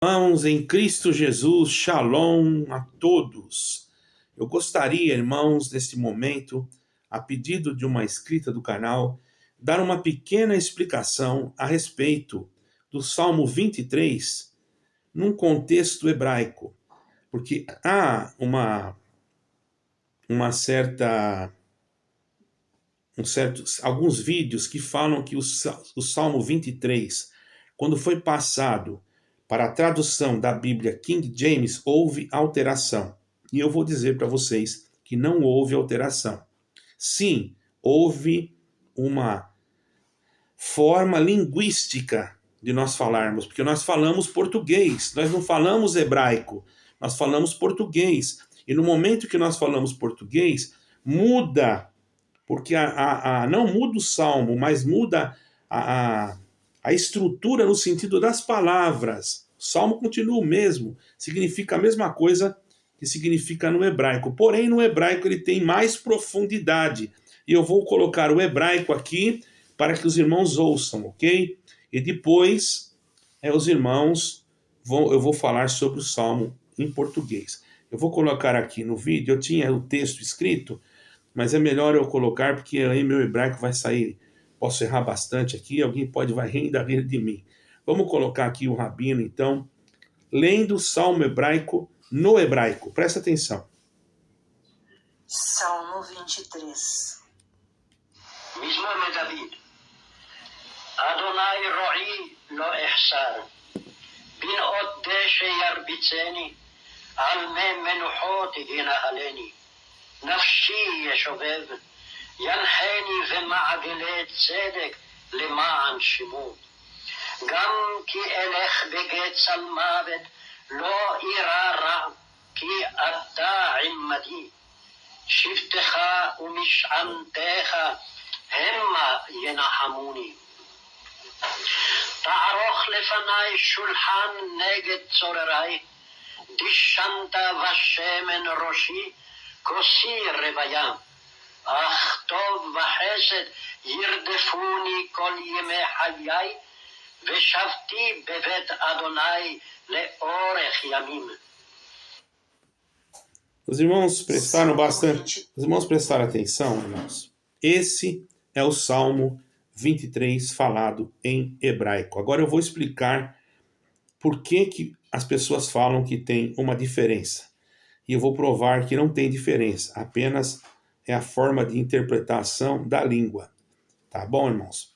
Irmãos em Cristo Jesus, Shalom a todos. Eu gostaria, irmãos, neste momento, a pedido de uma inscrita do canal, dar uma pequena explicação a respeito do Salmo 23 num contexto hebraico, porque há alguns vídeos que falam que o Salmo 23, quando foi passado para a tradução da Bíblia King James, houve alteração. E eu vou dizer para vocês que não houve alteração. Sim, houve uma forma linguística de nós falarmos, porque nós falamos português, nós não falamos hebraico, nós falamos português. E no momento que nós falamos português, muda, porque não muda o salmo, mas muda a estrutura no sentido das palavras. O salmo continua o mesmo, significa a mesma coisa que significa no hebraico. Porém, no hebraico ele tem mais profundidade. E eu vou colocar o hebraico aqui para que os irmãos ouçam, ok? E depois, os irmãos, eu vou falar sobre o salmo em português. Eu vou colocar aqui no vídeo, eu tinha o texto escrito, mas é melhor eu colocar, porque aí meu hebraico vai sair. Posso errar bastante aqui, alguém vai ainda rir de mim. Vamos colocar aqui o Rabino, então, lendo o Salmo hebraico no hebraico. Presta atenção. Salmo 23. מזמור לדוד. אדוני רועי לא אחסר, בנאות דשא ירביצני, על מי מנוחות ינהלני. נפשי ישובב, ינחני במעגלי צדק למען שמו. גם כי אלך בגץ על מוות, לא אירא רע, כי אתה עמדי. שבטך ומשענתך המה ינחמוני. תערוך לפני שולחן נגד צוררי, דשנת ושמן ראשי, כוסי רוויה. אך טוב וחסד ירדפוני כל ימי חיי, ושבתי בבית אדוני לאורך ימים. Os irmãos prestaram atenção, irmãos? Esse é o Salmo 23 falado em hebraico. Agora eu vou explicar por que as pessoas falam que tem uma diferença. E eu vou provar que não tem diferença, apenas é a forma de interpretação da língua. Tá bom, irmãos?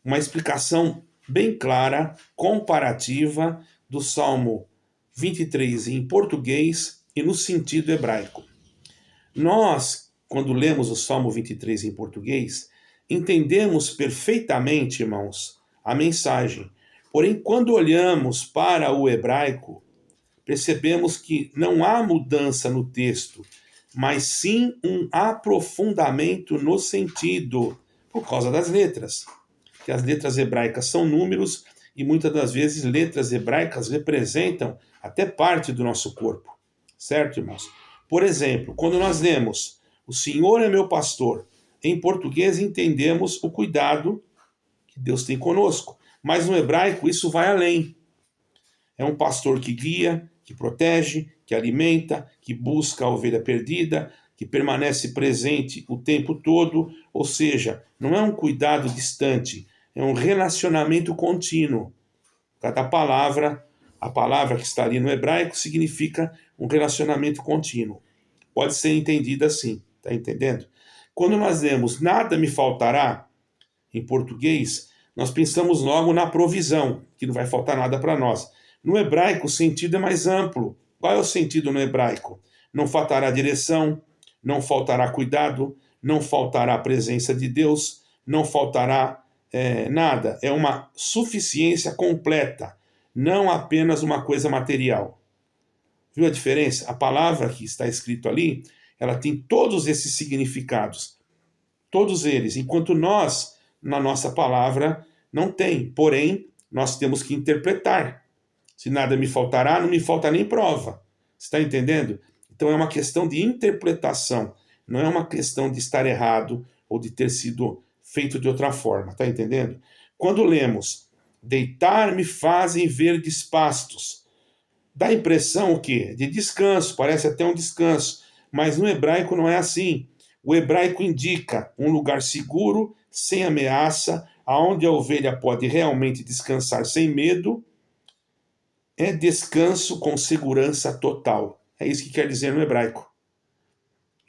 Uma explicação bem clara, comparativa do Salmo 23 em português e no sentido hebraico. Nós, quando lemos o Salmo 23 em português, entendemos perfeitamente, irmãos, a mensagem. Porém, quando olhamos para o hebraico, percebemos que não há mudança no texto, mas sim um aprofundamento no sentido, por causa das letras. Que as letras hebraicas são números e muitas das vezes letras hebraicas representam até parte do nosso corpo. Certo, irmãos? Por exemplo, quando nós lemos "O Senhor é meu pastor", em português entendemos o cuidado que Deus tem conosco. Mas no hebraico isso vai além. É um pastor que guia, que protege, que alimenta, que busca a ovelha perdida, que permanece presente o tempo todo. Ou seja, não é um cuidado distante, é um relacionamento contínuo. Cada palavra, a palavra que está ali no hebraico, significa um relacionamento contínuo. Pode ser entendida assim, tá entendendo? Quando nós lemos "nada me faltará", em português, nós pensamos logo na provisão, que não vai faltar nada para nós. No hebraico, o sentido é mais amplo. Qual é o sentido no hebraico? Não faltará direção, não faltará cuidado, não faltará a presença de Deus, não faltará nada. É uma suficiência completa, não apenas uma coisa material. Viu a diferença? A palavra que está escrito ali, ela tem todos esses significados. Todos eles. Enquanto nós, na nossa palavra, não tem. Porém, nós temos que interpretar. Se nada me faltará, não me falta nem prova. Você está entendendo? Então é uma questão de interpretação. Não é uma questão de estar errado ou de ter sido feito de outra forma. Está entendendo? Quando lemos "deitar-me fazem verdes pastos", Dá a impressão o quê? De descanso, parece até um descanso, mas no hebraico não é assim. O hebraico indica um lugar seguro, sem ameaça, aonde a ovelha pode realmente descansar sem medo. É descanso com segurança total. É isso que quer dizer no hebraico.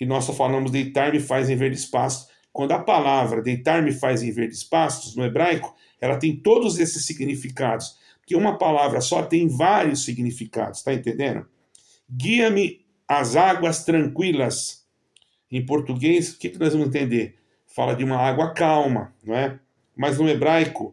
E nós só falamos deitar-me faz em verdes pastos. Quando a palavra deitar-me faz em verdes pastos, no hebraico, ela tem todos esses significados. Porque uma palavra só tem vários significados, tá entendendo? Guia-me às águas tranquilas. Em português, o que nós vamos entender? Fala de uma água calma, não é? Mas no hebraico,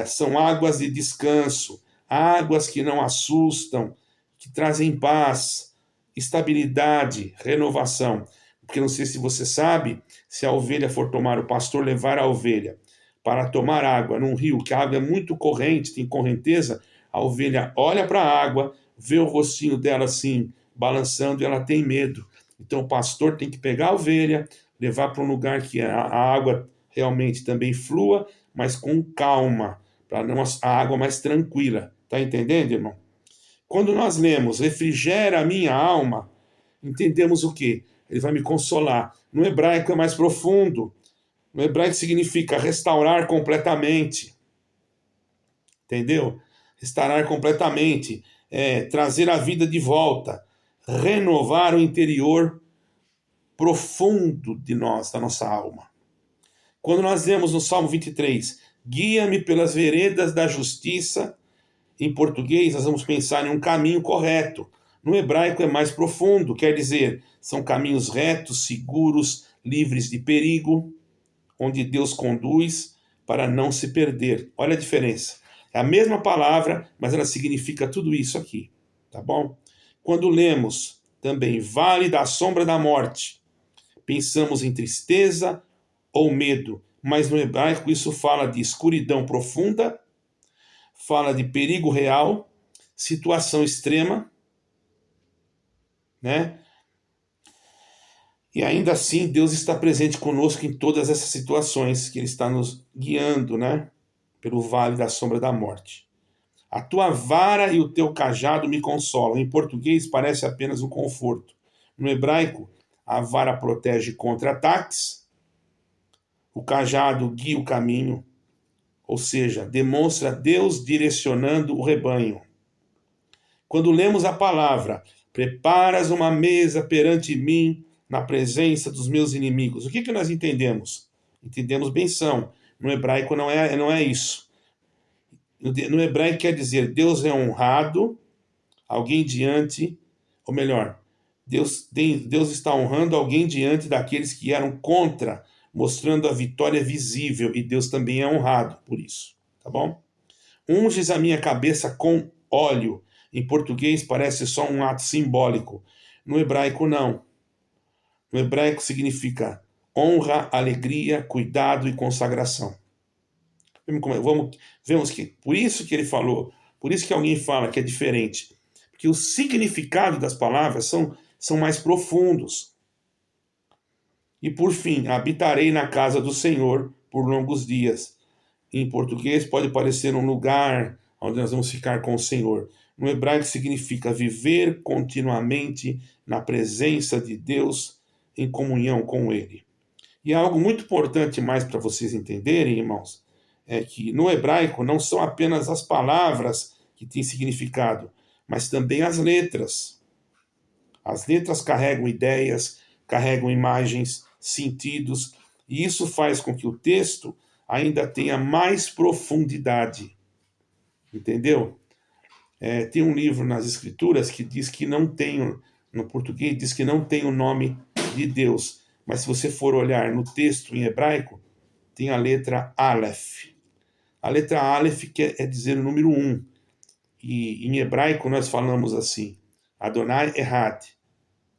são águas de descanso, águas que não assustam, que trazem paz, estabilidade, renovação. Porque não sei se você sabe, se a ovelha for tomar, o pastor levar a ovelha para tomar água num rio, que a água é muito corrente, tem correnteza, a ovelha olha para a água, vê o rostinho dela assim, balançando, e ela tem medo. Então o pastor tem que pegar a ovelha, levar para um lugar que a água realmente também flua, mas com calma, para a água mais tranquila. Tá entendendo, irmão? Quando nós lemos refrigera a minha alma, entendemos o quê? Ele vai me consolar. No hebraico é mais profundo. No hebraico significa restaurar completamente. Entendeu? Restaurar completamente. Trazer a vida de volta. Renovar o interior profundo de nós, da nossa alma. Quando nós lemos no Salmo 23, guia-me pelas veredas da justiça, em português nós vamos pensar em um caminho correto. No hebraico é mais profundo, quer dizer, são caminhos retos, seguros, livres de perigo, onde Deus conduz para não se perder. Olha a diferença. É a mesma palavra, mas ela significa tudo isso aqui, tá bom? Quando lemos também vale da sombra da morte, pensamos em tristeza ou medo, mas no hebraico isso fala de escuridão profunda, fala de perigo real, situação extrema, né? E ainda assim, Deus está presente conosco em todas essas situações, que Ele está nos guiando, né? Pelo vale da sombra da morte. A tua vara e o teu cajado me consolam. Em português, parece apenas um conforto. No hebraico, a vara protege contra ataques, o cajado guia o caminho, ou seja, demonstra Deus direcionando o rebanho. Quando lemos a palavra, preparas uma mesa perante mim na presença dos meus inimigos. O que nós entendemos? Entendemos benção. No hebraico não é isso. No hebraico quer dizer Deus é honrado, alguém diante, ou melhor, Deus está honrando alguém diante daqueles que eram contra, mostrando a vitória visível, e Deus também é honrado por isso, tá bom? Unges a minha cabeça com óleo. Em português parece só um ato simbólico. No hebraico não. No hebraico significa honra, alegria, cuidado e consagração. Vemos que por isso que ele falou, por isso que alguém fala que é diferente, porque o significado das palavras são mais profundos. E por fim, habitarei na casa do Senhor por longos dias. Em português pode parecer um lugar onde nós vamos ficar com o Senhor. No hebraico significa viver continuamente na presença de Deus, em comunhão com Ele. E algo muito importante mais para vocês entenderem, irmãos, é que no hebraico não são apenas as palavras que têm significado, mas também as letras. As letras carregam ideias, carregam imagens, sentidos, e isso faz com que o texto ainda tenha mais profundidade. Entendeu? Tem um livro nas Escrituras que diz que não tem, no português, diz que não tem o nome de Deus. Mas se você for olhar no texto em hebraico, tem a letra Aleph. A letra Aleph quer dizer o número 1. E em hebraico nós falamos assim: Adonai Ehad.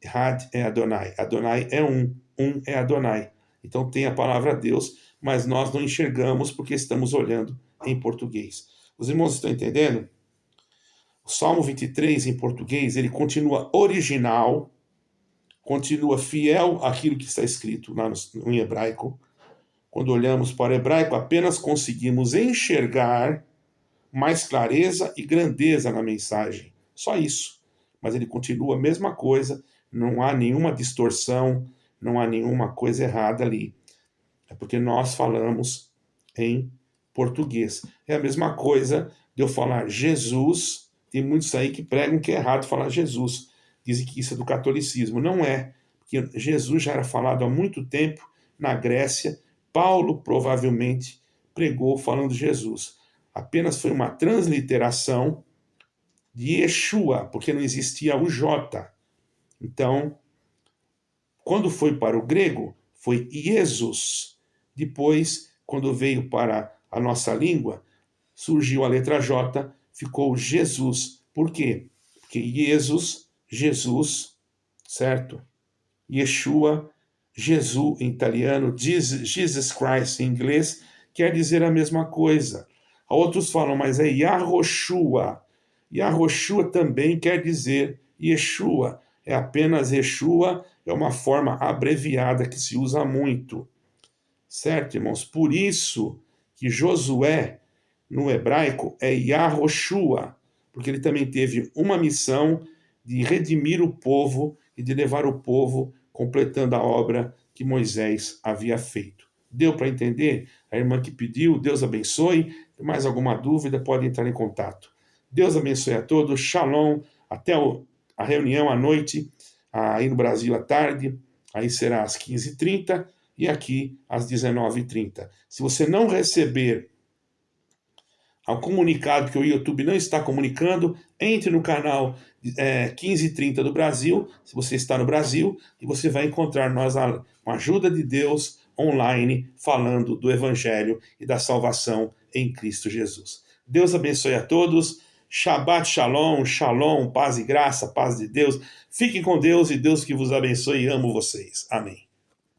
Ehad é Adonai. Adonai é um é Adonai. Então tem a palavra Deus, mas nós não enxergamos porque estamos olhando em português. Os irmãos estão entendendo? O Salmo 23 em português, ele continua original, continua fiel àquilo que está escrito lá no hebraico. Quando olhamos para o hebraico, apenas conseguimos enxergar mais clareza e grandeza na mensagem Só isso. Mas ele continua a mesma coisa, não há nenhuma distorção, não há nenhuma coisa errada ali. É porque nós falamos em português. É a mesma coisa de eu falar Jesus. Tem muitos aí que pregam que é errado falar Jesus. Dizem que isso é do catolicismo. Não é, porque Jesus já era falado há muito tempo na Grécia. Paulo provavelmente pregou falando Jesus. Apenas foi uma transliteração de Yeshua, porque não existia o J. Então, quando foi para o grego, foi Jesus. Depois, quando veio para a nossa língua, surgiu a letra J, ficou Jesus. Por quê? Porque Jesus, certo? Yeshua, Jesus em italiano, Jesus Christ em inglês, quer dizer a mesma coisa. Outros falam, mas é Yahoshua. Yahoshua também quer dizer Yeshua. É apenas Yeshua, é uma forma abreviada que se usa muito. Certo, irmãos? Por isso que Josué, no hebraico, é Yahoshua, porque ele também teve uma missão de redimir o povo e de levar o povo completando a obra que Moisés havia feito. Deu para entender? A irmã que pediu, Deus abençoe. Tem mais alguma dúvida, pode entrar em contato. Deus abençoe a todos. Shalom. Até a reunião à noite, aí no Brasil à tarde. Aí será às 15h30 e aqui às 19h30. Se você não receber ao comunicado que o YouTube não está comunicando, entre no canal 15h30 do Brasil, se você está no Brasil, e você vai encontrar nós, com a ajuda de Deus, online, falando do Evangelho e da salvação em Cristo Jesus. Deus abençoe a todos. Shabbat Shalom, Shalom, paz e graça, paz de Deus. Fiquem com Deus e Deus que vos abençoe e amo vocês. Amém.